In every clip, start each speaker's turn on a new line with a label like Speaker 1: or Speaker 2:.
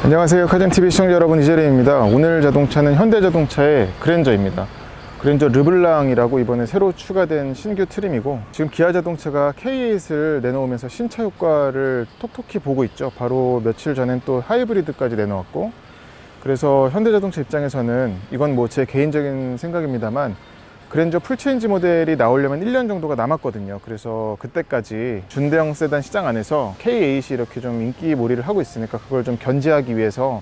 Speaker 1: 안녕하세요, 카젠TV 시청자 여러분, 이재림입니다. 오늘 자동차는 현대자동차의 그랜저입니다. 그랜저 르블랑이라고 이번에 새로 추가된 신규 트림이고, 지금 기아자동차가 K8을 내놓으면서 신차 효과를 톡톡히 보고 있죠. 바로 며칠 전엔 또 하이브리드까지 내놓았고, 그래서 현대자동차 입장에서는 이건 뭐 제 개인적인 생각입니다만 그랜저 풀체인지 모델이 나오려면 1년 정도가 남았거든요. 그래서 그때까지 준대형 세단 시장 안에서 K8이 이렇게 좀 인기몰이를 하고 있으니까 그걸 좀 견제하기 위해서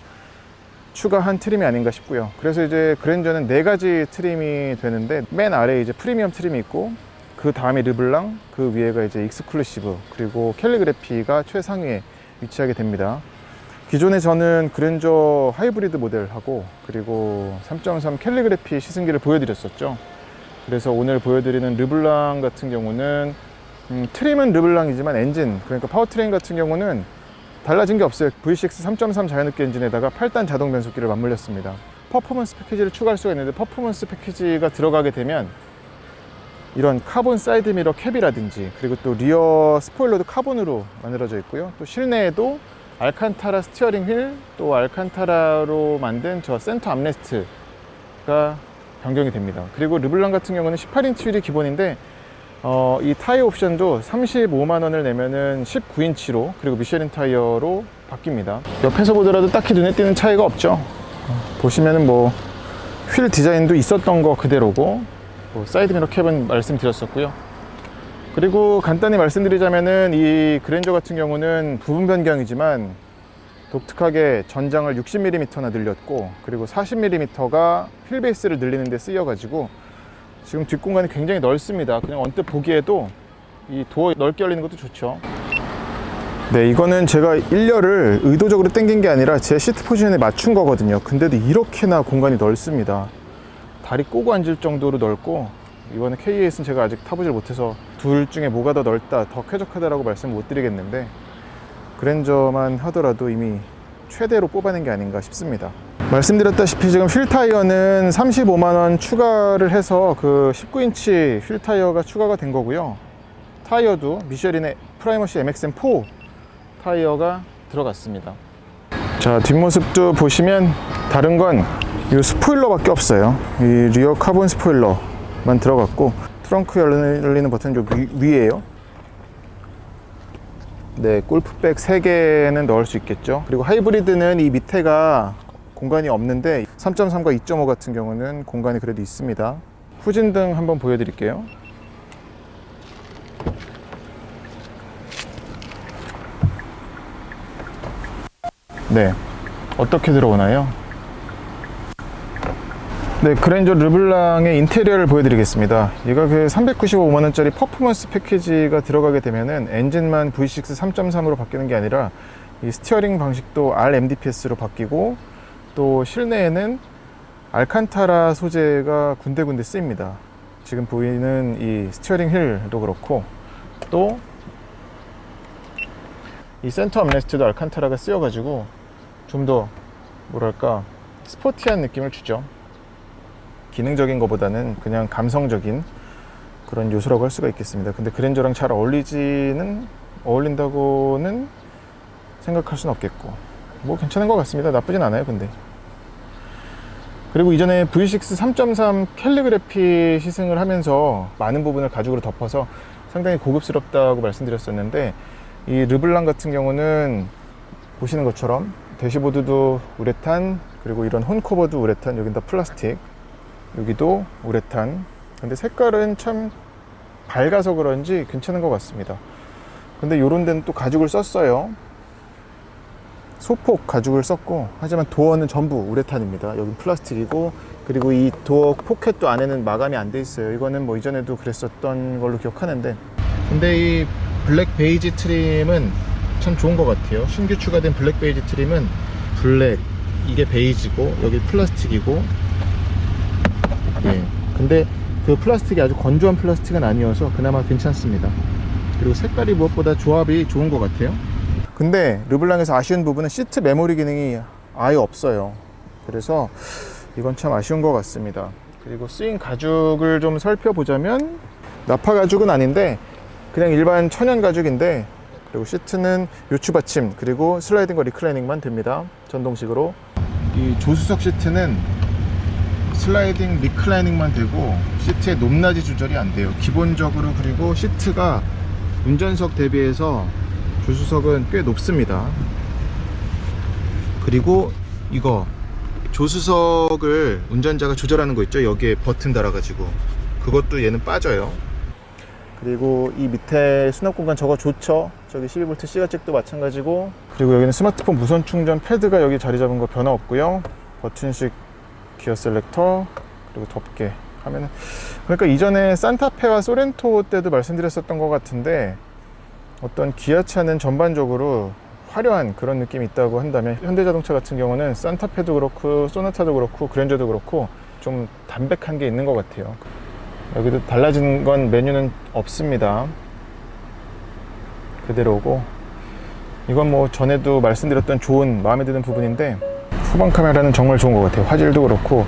Speaker 1: 추가한 트림이 아닌가 싶고요. 그래서 이제 그랜저는 4가지 트림이 되는데, 맨 아래에 이제 프리미엄 트림이 있고, 그 다음에 르블랑, 그 위에가 이제 익스클루시브, 그리고 캘리그래피가 최상위에 위치하게 됩니다. 기존에 저는 그랜저 하이브리드 모델하고 그리고 3.3 캘리그래피 시승기를 보여드렸었죠. 그래서 오늘 보여드리는 르블랑 같은 경우는 트림은 르블랑이지만 엔진, 그러니까 파워트레인 같은 경우는 달라진 게 없어요. V6 3.3 자연흡기 엔진에다가 8단 자동 변속기를 맞물렸습니다. 퍼포먼스 패키지를 추가할 수가 있는데, 퍼포먼스 패키지가 들어가게 되면 이런 카본 사이드 미러 캡이라든지, 그리고 또 리어 스포일러도 카본으로 만들어져 있고요. 또 실내에도 알칸타라 스티어링 휠, 또 알칸타라로 만든 저 센터 암레스트가 변경이 됩니다. 그리고 르블랑 같은 경우는 18인치 휠이 기본인데, 이 타이어 옵션도 35만 원을 내면은 19인치로, 그리고 미쉐린 타이어로 바뀝니다. 옆에서 보더라도 딱히 눈에 띄는 차이가 없죠. 보시면은 뭐 휠 디자인도 있었던 거 그대로고, 뭐 사이드미러 캡은 말씀드렸었고요. 그리고 간단히 말씀드리자면은 이 그랜저 같은 경우는 부분 변경이지만 독특하게 전장을 60mm나 늘렸고, 그리고 40mm가 휠베이스를 늘리는 데 쓰여가지고 지금 뒷공간이 굉장히 넓습니다. 그냥 언뜻 보기에도 이 도어 넓게 열리는 것도 좋죠. 네, 이거는 제가 1열을 의도적으로 당긴 게 아니라 제 시트 포지션에 맞춘 거거든요. 근데도 이렇게나 공간이 넓습니다. 다리 꼬고 앉을 정도로 넓고, 이번에 K8은 제가 아직 타보질 못해서 둘 중에 뭐가 더 넓다, 더 쾌적하다라고 말씀 못 드리겠는데, 그랜저만 하더라도 이미 최대로 뽑아낸 게 아닌가 싶습니다. 말씀드렸다시피 지금 휠 타이어는 35만원 추가를 해서 그 19인치 휠 타이어가 추가가 된 거고요. 타이어도 미쉐린의 프라이머시 MXM4 타이어가 들어갔습니다. 자, 뒷모습도 보시면 다른 건 이 스포일러 밖에 없어요. 이 리어 카본 스포일러만 들어갔고, 트렁크 열리는 버튼은 좀 위에요. 네, 골프백 3개는 넣을 수 있겠죠. 그리고 하이브리드는 이 밑에가 공간이 없는데 3.3과 2.5 같은 경우는 공간이 그래도 있습니다. 후진등 한번 보여드릴게요. 네, 어떻게 들어오나요? 네, 그랜저 르블랑의 인테리어를 보여드리겠습니다. 얘가 그 395만원짜리 퍼포먼스 패키지가 들어가게 되면은 엔진만 V6 3.3으로 바뀌는 게 아니라 이 스티어링 방식도 RMDPS로 바뀌고, 또 실내에는 알칸타라 소재가 군데군데 쓰입니다. 지금 보이는 이 스티어링 휠도 그렇고, 또 이 센터 암레스트도 알칸타라가 쓰여가지고 좀 더 뭐랄까 스포티한 느낌을 주죠. 기능적인 것보다는 그냥 감성적인 그런 요소라고 할 수가 있겠습니다. 근데 그랜저랑 잘 어울린다고는 생각할 수는 없겠고, 뭐 괜찮은 것 같습니다. 나쁘진 않아요. 근데 그리고 이전에 V6 3.3 캘리그래피 시승을 하면서 많은 부분을 가죽으로 덮어서 상당히 고급스럽다고 말씀드렸었는데, 이 르블랑 같은 경우는 보시는 것처럼 대시보드도 우레탄, 그리고 이런 홈커버도 우레탄, 여긴 다 플라스틱, 여기도 우레탄. 근데 색깔은 참 밝아서 그런지 괜찮은 것 같습니다. 근데 요런 데는 또 가죽을 썼어요. 소폭 가죽을 썼고, 하지만 도어는 전부 우레탄입니다. 여긴 플라스틱이고, 그리고 이 도어 포켓도 안에는 마감이 안 돼 있어요. 이거는 뭐 이전에도 그랬었던 걸로 기억하는데, 근데 이 블랙 베이지 트림은 참 좋은 것 같아요. 신규 추가된 블랙 베이지 트림은 블랙, 이게 베이지고, 여기 플라스틱이고, 예. 근데 그 플라스틱이 아주 건조한 플라스틱은 아니어서 그나마 괜찮습니다. 그리고 색깔이 무엇보다 조합이 좋은 것 같아요. 근데 르블랑에서 아쉬운 부분은 시트 메모리 기능이 아예 없어요. 그래서 이건 참 아쉬운 것 같습니다. 그리고 쓰인 가죽을 좀 살펴보자면 나파 가죽은 아닌데 그냥 일반 천연 가죽인데, 그리고 시트는 요추 받침, 그리고 슬라이딩과 리클라이닝만 됩니다. 전동식으로. 이 조수석 시트는 슬라이딩 리클라이닝만 되고 시트의 높낮이 조절이 안 돼요, 기본적으로. 그리고 시트가 운전석 대비해서 조수석은 꽤 높습니다. 그리고 이거 조수석을 운전자가 조절하는 거 있죠, 여기에 버튼 달아가지고, 그것도 얘는 빠져요. 그리고 이 밑에 수납 공간 저거 좋죠. 저기 12V C가잭도 마찬가지고. 그리고 여기는 스마트폰 무선 충전 패드가 여기 자리 잡은 거 변화 없고요. 버튼식 기어 셀렉터, 그리고 덮개 하면은, 그러니까 이전에 산타페와 소렌토 때도 말씀드렸었던 것 같은데, 어떤 기아차는 전반적으로 화려한 그런 느낌이 있다고 한다면, 현대자동차 같은 경우는 산타페도 그렇고 소나타도 그렇고 그랜저도 그렇고 좀 담백한 게 있는 것 같아요. 여기도 달라진 건 메뉴는 없습니다. 그대로고, 이건 뭐 전에도 말씀드렸던 좋은, 마음에 드는 부분인데, 후방 카메라는 정말 좋은 것 같아요. 화질도 그렇고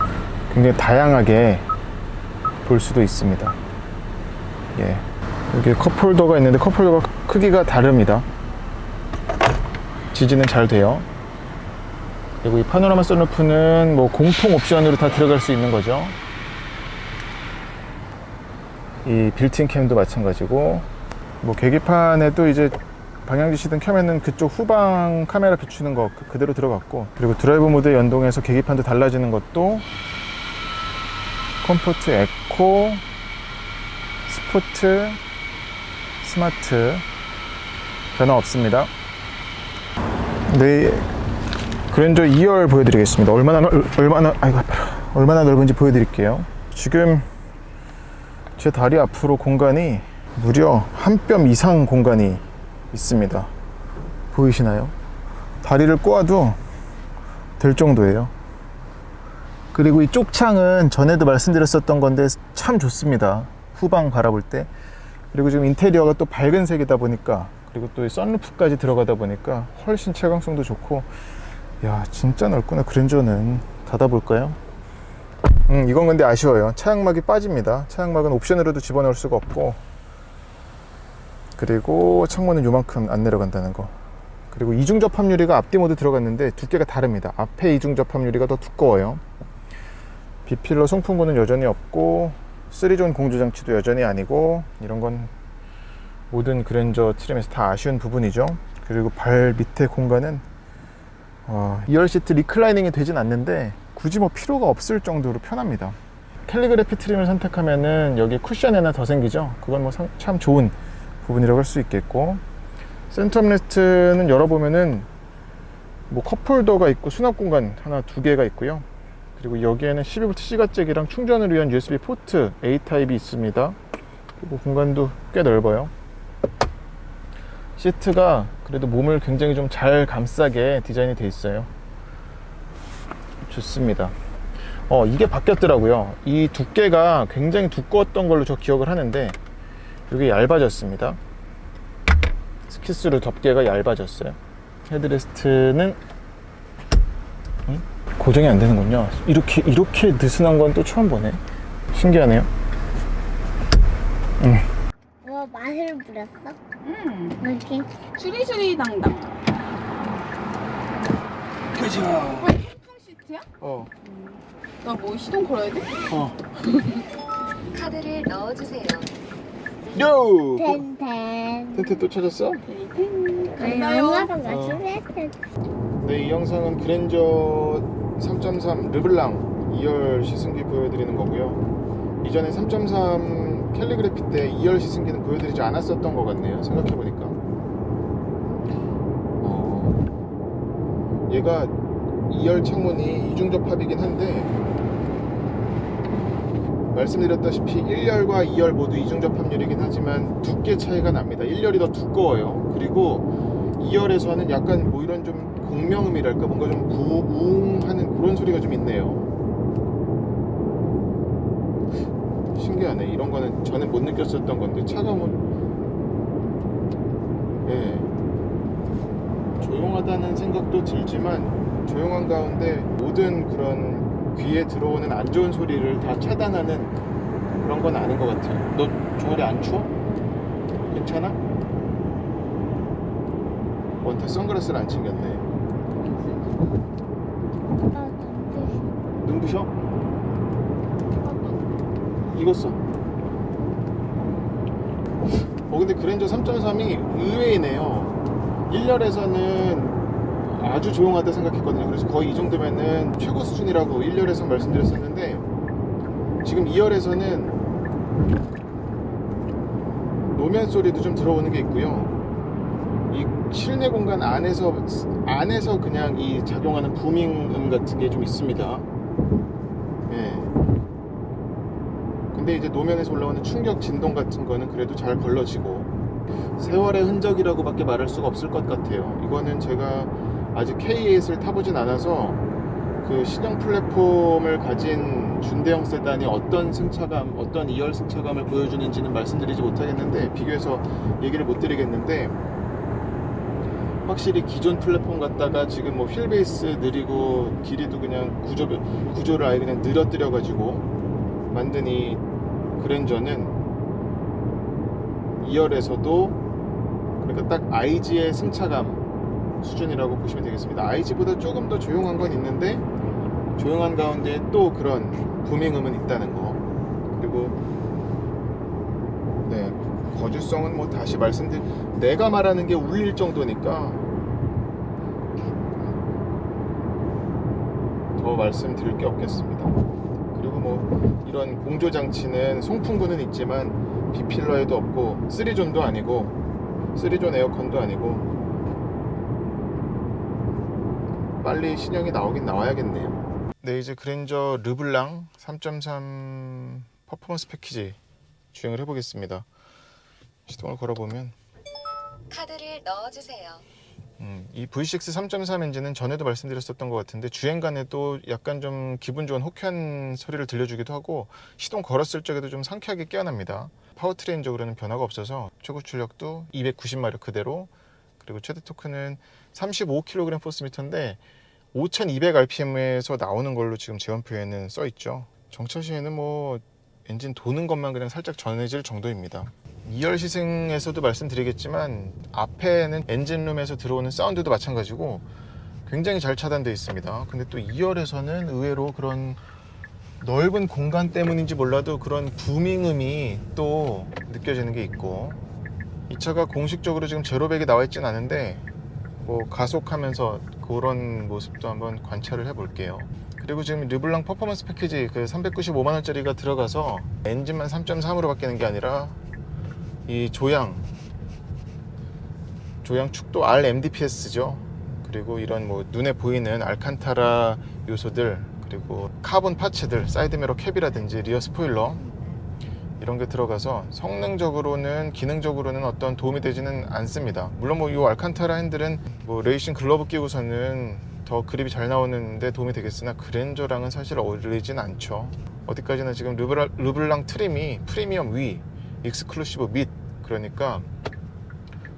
Speaker 1: 굉장히 다양하게 볼 수도 있습니다. 예. 여기 컵홀더가 있는데 컵홀더가 크기가 다릅니다. 지지는 잘 돼요. 그리고 이 파노라마 선루프는 뭐 공통 옵션으로 다 들어갈 수 있는 거죠. 이 빌트인 캠도 마찬가지고, 뭐 계기판에도 이제 방향지시등 켜면은 그쪽 후방 카메라 비추는 거 그대로 들어갔고, 그리고 드라이브 모드에 연동해서 계기판도 달라지는 것도 컴포트, 에코, 스포트, 스마트 변화 없습니다. 네, 그랜저 2열 보여드리겠습니다. 얼마나 넓은지 보여드릴게요. 지금 제 다리 앞으로 공간이 무려 한 뼘 이상 공간이 있습니다. 보이시나요? 다리를 꼬아도 될 정도예요. 그리고 이 쪽창은 전에도 말씀드렸었던 건데 참 좋습니다, 후방 바라볼 때. 그리고 지금 인테리어가 또 밝은 색이다 보니까, 그리고 또 이 선루프까지 들어가다 보니까 훨씬 채광성도 좋고, 야 진짜 넓구나 그랜저는. 닫아볼까요? 이건 근데 아쉬워요. 차양막이 빠집니다. 차양막은 옵션으로도 집어넣을 수가 없고, 그리고 창문은 요만큼 안 내려간다는 거. 그리고 이중 접합 유리가 앞뒤 모두 들어갔는데 두께가 다릅니다. 앞에 이중 접합 유리가 더 두꺼워요. B필러 송풍구는 여전히 없고, 3존 공조 장치도 여전히 아니고, 이런 건 모든 그랜저 트림에서 다 아쉬운 부분이죠. 그리고 발 밑에 공간은 2열 시트 리클라이닝이 되진 않는데 굳이 뭐 필요가 없을 정도로 편합니다. 캘리그래피 트림을 선택하면은 여기 쿠션 하나 더 생기죠. 그건 뭐 참 좋은 부분이라고 할 수 있겠고, 센터 암레스트는 열어보면은 뭐 컵홀더가 있고 수납 공간 하나 두 개가 있고요. 그리고 여기에는 12V C가잭이랑 충전을 위한 USB 포트 A 타입이 있습니다. 그리고 공간도 꽤 넓어요. 시트가 그래도 몸을 굉장히 좀 잘 감싸게 디자인이 돼 있어요. 좋습니다. 이게 바뀌었더라고요. 이 두께가 굉장히 두꺼웠던 걸로 저 기억을 하는데 이게 얇아졌습니다. 스키스로 덮개가 얇아졌어요. 헤드레스트는 고정이 안 되는군요. 이렇게 느슨한 건 또 처음 보네. 신기하네요.
Speaker 2: 마늘 뿌렸어? 이렇게
Speaker 3: 슈리슈리당당.
Speaker 1: 그죠.
Speaker 3: 통풍 시트야? 나 뭐 시동 걸어야 돼?
Speaker 4: 카드를 넣어주세요.
Speaker 1: 요!
Speaker 2: 텐텐.
Speaker 1: 텐트 또 찾았어?
Speaker 2: 엄마가 맞추랬어.
Speaker 1: 네, 이 영상은 그랜저 3.3 르블랑 2열 시승기 보여드리는 거고요. 이전에 3.3 캘리그래피 때 2열 시승기는 보여드리지 않았었던 것 같네요, 생각해보니까. 얘가 2열 창문이 이중접합이긴 한데, 말씀드렸다시피 1열과 2열 모두 이중접합률이긴 하지만 두께 차이가 납니다. 1열이 더 두꺼워요. 그리고 2열에서는 약간 뭐 이런 좀 공명음이랄까, 뭔가 좀 부웅하는 그런 소리가 좀 있네요. 신기하네. 이런 거는 전에 못 느꼈었던 건데, 차가운, 조용하다는 생각도 들지만, 조용한 가운데 모든 그런 귀에 들어오는 안 좋은 소리를 다 차단하는 그런 건 아닌 것 같아요. 너 종아리 안 추워? 괜찮아? 원태 선글라스를 안 챙겼네.
Speaker 2: 나 눈부셔.
Speaker 1: 눈부셔? 익었어. 근데 그랜저 3.3이 의외이네요. 1열에서는 아주 조용하다 생각했거든요. 그래서 거의 이 정도면은 최고 수준이라고 1열에서 말씀드렸었는데, 지금 2열에서는 노면 소리도 좀 들어오는 게 있고요. 이 실내 공간 안에서 그냥 이 작용하는 부밍음 같은 게 좀 있습니다. 예. 근데 이제 노면에서 올라오는 충격 진동 같은 거는 그래도 잘 걸러지고, 세월의 흔적이라고 밖에 말할 수가 없을 것 같아요. 이거는 제가 아직 K8을 타보진 않아서 그 신형 플랫폼을 가진 준대형 세단이 어떤 승차감, 어떤 2열 승차감을 보여주는지는 말씀드리지 못하겠는데, 비교해서 얘기를 못 드리겠는데, 확실히 기존 플랫폼 갖다가 지금 뭐 휠베이스 느리고 길이도 그냥 구조를 아예 그냥 늘어뜨려 가지고 만든 이 그랜저는 2열에서도 그러니까 딱 IG의 승차감 수준이라고 보시면 되겠습니다. IG보다 조금 더 조용한 건 있는데, 조용한 가운데 또 그런 부밍음은 있다는 거. 그리고 네, 거주성은 뭐 다시 내가 말하는 게 울릴 정도니까 더 말씀드릴 게 없겠습니다. 그리고 뭐 이런 공조 장치는 송풍구는 있지만 B필러에도 없고 3존도 아니고 3존 에어컨도 아니고, 빨리 신형이 나오긴 나와야겠네요. 네, 이제 그랜저 르블랑 3.3 퍼포먼스 패키지 주행을 해보겠습니다. 시동을 걸어보면
Speaker 4: 카드를 넣어주세요.
Speaker 1: 이 V6 3.3 엔진은 전에도 말씀드렸었던 것 같은데, 주행간에도 약간 좀 기분 좋은 호쾌한 소리를 들려주기도 하고, 시동 걸었을 적에도 좀 상쾌하게 깨어납니다. 파워트레인적으로는 변화가 없어서 최고 출력도 290마력 그대로, 그리고 최대 토크는 35kg/Fm인데 5200rpm에서 나오는 걸로 지금 제원표에는 써있죠. 정차 시에는 뭐 엔진 도는 것만 그냥 살짝 전해질 정도입니다. 2열 시승에서도 말씀드리겠지만, 앞에는 엔진룸에서 들어오는 사운드도 마찬가지고 굉장히 잘 차단되어 있습니다. 근데 또 2열에서는 의외로 그런 넓은 공간 때문인지 몰라도 그런 부밍음이 또 느껴지는 게 있고, 이 차가 공식적으로 지금 제로백이 나와 있진 않은데 뭐 가속하면서 그런 모습도 한번 관찰을 해 볼게요. 그리고 지금 르블랑 퍼포먼스 패키지 그 395만원짜리가 들어가서 엔진만 3.3으로 바뀌는 게 아니라 이 조향 축도 RMDPS죠. 그리고 이런 뭐 눈에 보이는 알칸타라 요소들, 그리고 카본 파츠들, 사이드미러 캡이라든지 리어 스포일러, 이런 게 들어가서 성능적으로는, 기능적으로는 어떤 도움이 되지는 않습니다. 물론 뭐 이 알칸타라 핸들은 뭐 레이싱 글러브 끼고서는 더 그립이 잘 나오는데 도움이 되겠으나, 그랜저랑은 사실 어울리진 않죠. 어디까지나 지금 르블랑 트림이 프리미엄 위, 익스클루시브 밑, 그러니까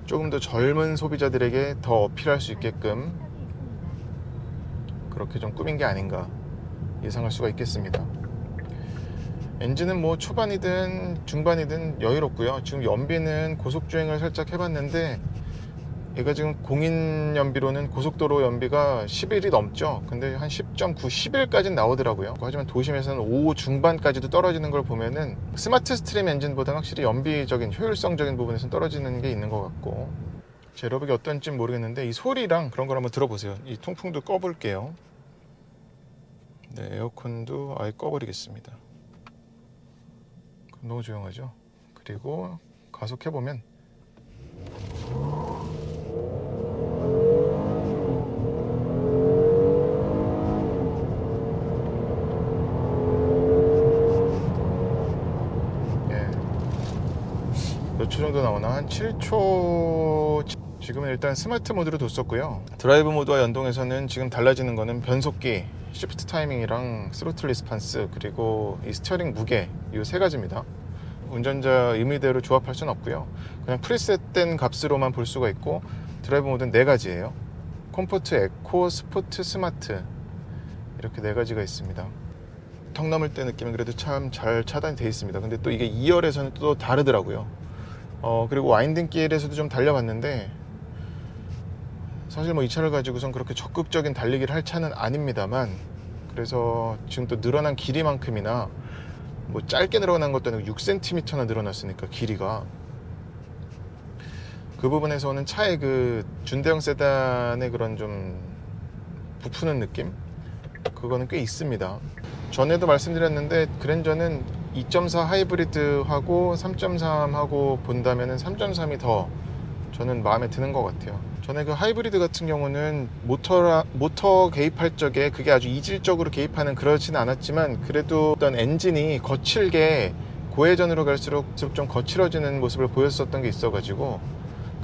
Speaker 1: 조금 더 젊은 소비자들에게 더 어필할 수 있게끔 그렇게 좀 꾸민 게 아닌가 예상할 수가 있겠습니다. 엔진은 뭐 초반이든 중반이든 여유롭고요. 지금 연비는 고속주행을 살짝 해봤는데, 얘가 지금 공인 연비로는 고속도로 연비가 11이 넘죠. 근데 한 10.9, 11까지는 나오더라고요. 하지만 도심에서는 5 중반까지도 떨어지는 걸 보면은 스마트 스트림 엔진보다는 확실히 연비적인 효율성적인 부분에서는 떨어지는 게 있는 것 같고, 제로백이 어떤지 모르겠는데 이 소리랑 그런 걸 한번 들어보세요. 이 통풍도 꺼볼게요. 네, 에어컨도 아예 꺼버리겠습니다. 너무 조용하죠. 그리고 가속해보면 몇 초 정도 나오나? 한 7초. 지금은 일단 스마트 모드로 뒀었고요. 드라이브 모드와 연동해서는 지금 달라지는 거는 변속기, 시프트 타이밍이랑 스로틀 리스판스, 그리고 이 스티어링 무게, 이 세 가지입니다. 운전자 의미대로 조합할 수는 없고요. 그냥 프리셋된 값으로만 볼 수가 있고, 드라이브 모드는 네 가지예요. 컴포트, 에코, 스포트, 스마트, 이렇게 네 가지가 있습니다. 턱 넘을 때 느낌은 그래도 참 잘 차단이 되어 있습니다. 근데 또 이게 2열에서는 또 다르더라고요. 그리고 와인딩 길에서도 좀 달려봤는데 사실 뭐 이 차를 가지고선 그렇게 적극적인 달리기를 할 차는 아닙니다만, 그래서 지금 또 늘어난 길이만큼이나 뭐 짧게 늘어난 것도 아니고 6cm나 늘어났으니까 길이가, 그 부분에서는 차의 그 준대형 세단의 그런 좀 부푸는 느낌, 그거는 꽤 있습니다. 전에도 말씀드렸는데 그랜저는 2.4 하이브리드하고 3.3하고 본다면은 3.3이 더 저는 마음에 드는 것 같아요. 전에 그 하이브리드 같은 경우는 모터 개입할 적에 그게 아주 이질적으로 개입하는 그러지는 않았지만, 그래도 어떤 엔진이 거칠게 고회전으로 갈수록 좀 거칠어지는 모습을 보였었던 게 있어가지고,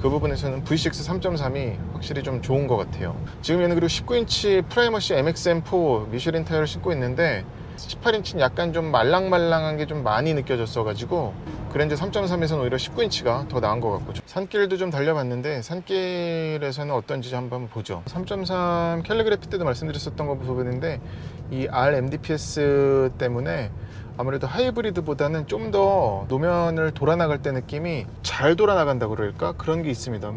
Speaker 1: 그 부분에서는 V6 3.3이 확실히 좀 좋은 것 같아요. 지금 얘는 그리고 19인치 프라이머시 MXM4 미쉐린 타이어를 신고 있는데 18인치는 약간 좀 말랑말랑한 게 좀 많이 느껴졌어 가지고 그랜저 3.3에서는 오히려 19인치가 더 나은 것 같고, 산길도 좀 달려봤는데 산길에서는 어떤지 한번 보죠. 3.3 캘리그래피 때도 말씀드렸었던 거 부분인데 이 RMDPS 때문에 아무래도 하이브리드보다는 좀 더 노면을 돌아나갈 때 느낌이 잘 돌아나간다 그럴까? 그런 게 있습니다.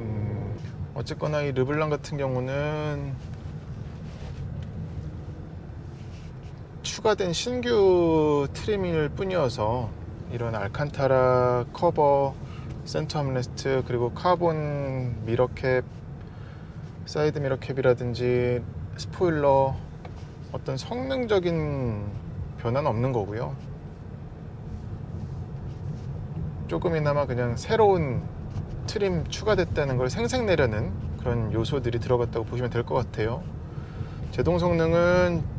Speaker 1: 어쨌거나 이 르블랑 같은 경우는 추가된 신규 트림일 뿐이어서 이런 알칸타라 커버, 센터 암레스트, 그리고 카본 미러캡, 사이드 미러캡이라든지 스포일러, 어떤 성능적인 변화는 없는 거고요. 조금이나마 그냥 새로운 트림 추가됐다는 걸 생색내려는 그런 요소들이 들어갔다고 보시면 될 것 같아요. 제동 성능은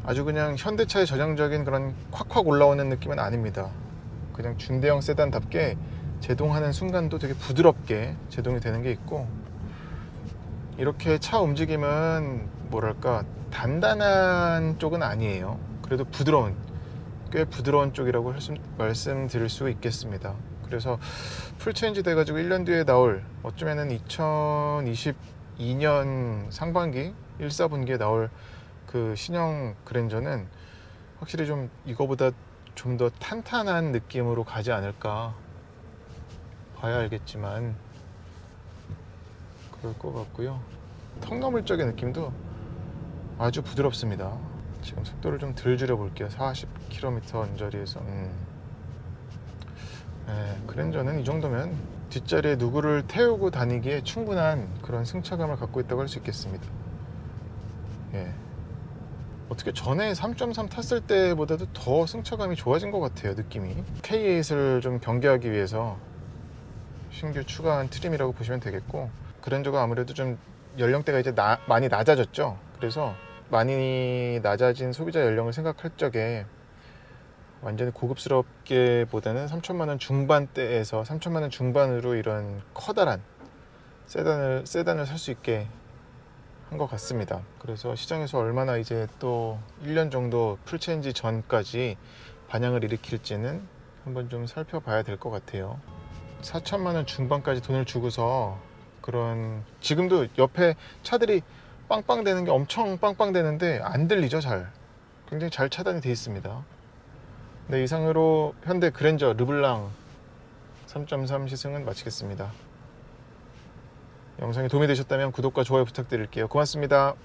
Speaker 1: 아주 그냥 현대차의 전형적인 그런 콱콱 올라오는 느낌은 아닙니다. 그냥 준대형 세단답게 제동하는 순간도 되게 부드럽게 제동이 되는 게 있고, 이렇게 차 움직임은 뭐랄까 단단한 쪽은 아니에요. 그래도 부드러운, 꽤 부드러운 쪽이라고 말씀드릴 수 있겠습니다. 그래서 풀체인지 돼가지고 1년 뒤에 나올, 어쩌면은 2022년 상반기 1, 4분기에 나올 그 신형 그랜저는 확실히 좀 이거보다 좀 더 탄탄한 느낌으로 가지 않을까, 봐야 알겠지만 그럴 것 같고요. 턱너물적인 느낌도 아주 부드럽습니다. 지금 속도를 좀 덜 줄여 볼게요. 40km 언저리에서. 그랜저는 이 정도면 뒷자리에 누구를 태우고 다니기에 충분한 그런 승차감을 갖고 있다고 할 수 있겠습니다. 어떻게 전에 3.3 탔을 때보다도 더 승차감이 좋아진 것 같아요, 느낌이. K8을 좀 경계하기 위해서 신규 추가한 트림이라고 보시면 되겠고, 그랜저가 아무래도 좀 연령대가 이제 많이 낮아졌죠. 그래서 많이 낮아진 소비자 연령을 생각할 적에 완전히 고급스럽게 보다는 3천만 원 중반대에서 3천만 원 중반으로 이런 커다란 세단을 살 수 있게 한 것 같습니다. 그래서 시장에서 얼마나 이제 또 1년 정도 풀체인지 전까지 반향을 일으킬지는 한번 좀 살펴봐야 될 것 같아요. 4천만 원 중반까지 돈을 주고서 그런, 지금도 옆에 차들이 빵빵대는 게 엄청 빵빵대는데 안 들리죠. 잘, 굉장히 잘 차단이 되어 있습니다. 네, 이상으로 현대 그랜저 르블랑 3.3 시승은 마치겠습니다. 영상이 도움이 되셨다면 구독과 좋아요 부탁드릴게요. 고맙습니다.